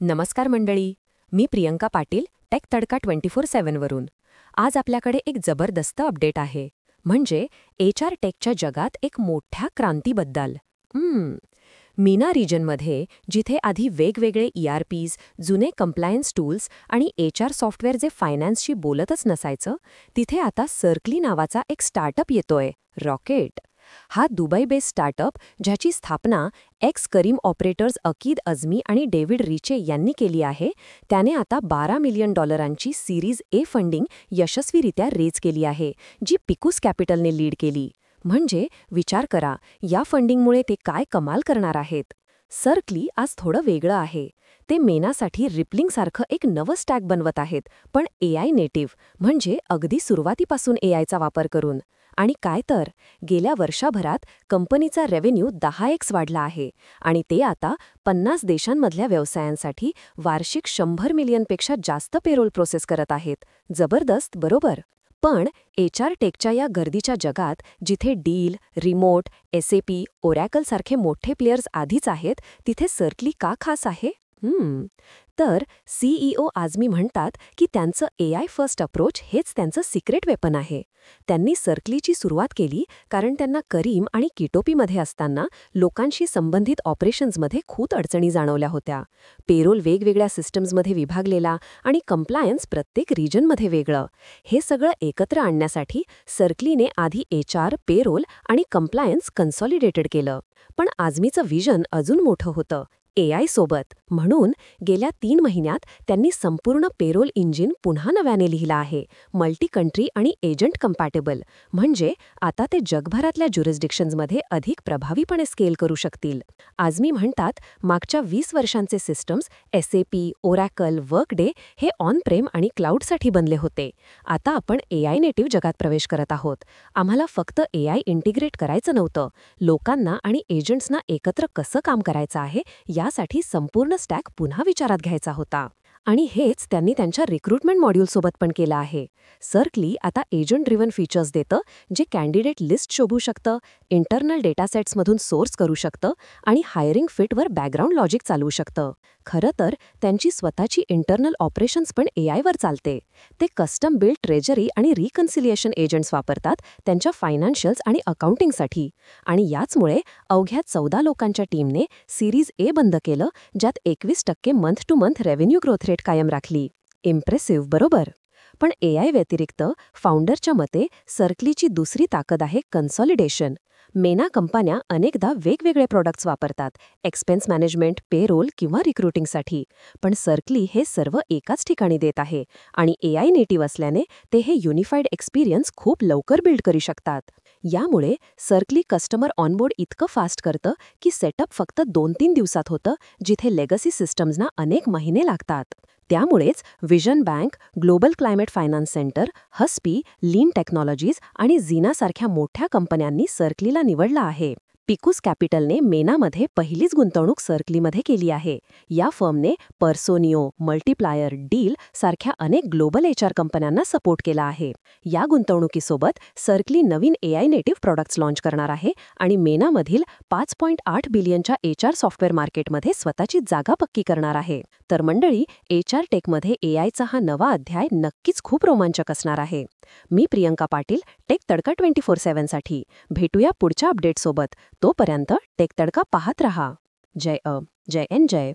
नमस्कार मंडळी. मी प्रियंका पाटील, टेक तडका 24/7 वरून. आज आपल्याकडे एक जबरदस्त अपडेट आहे, म्हणजे HR टेकच्या जगात एक मोठ्या क्रांतीबद्दल. मीना रिजनमध्ये जिथे आधी वेगवेगळे ERPs, जुने कंप्लायन्स टूल्स आणि HR सॉफ्टवेअर जे फायनान्सशी बोलतच नसायचं, तिथे आता सर्कली नावाचा एक स्टार्टअप येतोय, रॉकेट. हा दुबई बेस्ड स्टार्टअप, ज्याची स्थापना एक्स करीम ऑपरेटर्स अकीद अझमी आणि डेव्हिड रिचे यांनी केली आहे, त्याने आता $12 मिलियन सीरीज ए फंडिंग यशस्वीरित्या रेज केली आहे, जी पिकूस कॅपिटलने लीड केली. म्हणजे विचार करा, या फंडिंगमुळे ते काय कमाल करणार आहेत. सर्कली आज थोडं वेगळं आहे. ते मेनासाठी रिपलिंगसारखं एक नवं स्टॅक बनवत आहेत, पण AI नेटिव्ह, म्हणजे अगदी सुरुवातीपासून AIचा वापर करून. आणि काय तर, गेल्या वर्षभरात कंपनीचा रेव्हेन्यू 10x वाढला आहे आणि ते आता 50 देशांमधल्या व्यवसायांसाठी वार्षिक 100 मिलियनपेक्षा जास्त पेरोल प्रोसेस करत आहेत. जबरदस्त, बरोबर? पण HR टेकच्या या गर्दीच्या जगात, जिथे डील, रिमोट, SAP, ओरॅकल सारखे मोठे प्लेयर्स आधीच आहेत, तिथे सर्कली का खास आहे? तर CEO आझमी म्हणतात की त्यांचं AI फर्स्ट अप्रोच हेच त्यांचं सिक्रेट वेपन आहे. त्यांनी सर्कलीची सुरुवात केली कारण त्यांना करीम आणि किटोपीमध्ये असताना लोकांशी संबंधित ऑपरेशन्समध्ये खूप अडचणी जाणवल्या होत्या. पेरोल वेगवेगळ्या सिस्टम्समध्ये विभागलेला आणि कंप्लायन्स प्रत्येक रिजनमध्ये वेगळं. हे सगळं एकत्र आणण्यासाठी सर्कलीने आधी HR, पेरोल आणि कंप्लायन्स कन्सॉलिडेटेड केलं. पण आझमीचं विजन अजून मोठं होतं, AI सोबत. म्हणून गेल्या 3 महिन्यात त्यांनी संपूर्ण पेरोल इंजिन पुन्हा नव्याने लिहिलं आहे, मल्टी कंट्री आणि एजंट कंपॅटेबल. म्हणजे आता ते जगभरातल्या ज्युरिस्डिक्शन्समध्ये अधिक प्रभावीपणे स्केल करू शकतील. आझमी म्हणतात, मागच्या 20 वर्षांचे सिस्टम्स SAP, ओरॅकल, वर्कडे हे ऑन प्रेम आणि क्लाउडसाठी बनले होते. आता आपण AI नेटिव्ह जगात प्रवेश करत आहोत. आम्हाला फक्त AI इंटिग्रेट करायचं नव्हतं, लोकांना आणि एजंट्सना एकत्र कसं काम करायचं आहे यासाठी संपूर्ण स्टॅक पुन्हा विचारात घ्यायचा होता. आणि हेच त्यांनी त्यांच्या रिक्रुटमेंट मॉड्यूलसोबत पण केलं आहे. सर्कली आता एजंट ड्रिव्हन फीचर्स देतं, जे कॅन्डिडेट लिस्ट शोधू शकतं, इंटरनल डेटासेट्समधून सोर्स करू शकतं आणि हायरिंग फिटवर बॅकग्राऊंड लॉजिक चालवू शकतं. खरं तर त्यांची स्वतःची इंटरनल ऑपरेशन्स पण AIवर चालते. ते कस्टम बिल्ड ट्रेजरी आणि रिकन्सिलिएशन एजंट्स वापरतात त्यांच्या फायनान्शियल्स आणि अकाउंटिंगसाठी. आणि याचमुळे अवघ्या 14 लोकांच्या टीमने सीरीज ए बंद केलं, ज्यात 21% month two month revenue growth rate कायम राखली. इम्प्रेसिव्ह, बरोबर? पण AI व्यतिरिक्त फाउंडरच्या मते सर्कलीची दुसरी ताकद आहे कन्सॉलिडेशन. मेना कंपन्या अनेकदा वेगवेगळे प्रॉडक्ट्स वापरतात, एक्सपेन्स मॅनेजमेंट, पेरोल किंवा रिक्रुटिंगसाठी. पण सर्कली हे सर्व एकाच ठिकाणी देत आहे आणि AI नेटिव्ह असल्याने ते हे युनिफाईड एक्सपिरियन्स खूप लवकर बिल्ड करू शकतात. यामुळे सर्कली कस्टमर ऑनबोर्ड इतकं फास्ट करतं की सेटअप फक्त 2-3 दिवसात होतं, जिथे लेगसी सिस्टम्सना अनेक महिने लागतात. त्यामुळेच vision bank, global climate finance centre, हस्पी, लीन टेक्नॉलॉजीज आणि झीनासारख्या मोठ्या कंपन्यांनी सर्कलीला निवडला आहे. पिकूस कॅपिटलने मेनामध्ये पहिलीच गुंतवणूक सर्कलीमध्ये केली आहे. या फर्मने पर्सोनियो, मल्टीप्लायर, डील सारख्या अनेक ग्लोबल HR कंपन्यांना सपोर्ट केला आहे. या गुंतवणुकीसोबत सर्कली नवीन AI नेटिव्ह प्रॉडक्ट्स लॉन्च करणार आहे आणि मेनामधील 5.8 बिलियनच्या HR सॉफ्टवेअर मार्केटमध्ये स्वतःची जागा पक्की करणार आहे. तर मंडळी, HR टेकमध्ये AIचा हा नवा अध्याय नक्कीच खूप रोमांचक असणार आहे. मी प्रियंका पाटील, टेक तडका 24/7 साठी. भेटूया पुढच्या अपडेटसोबत. तोपर्यंत टेक तडका पाहत रहा. जय जय.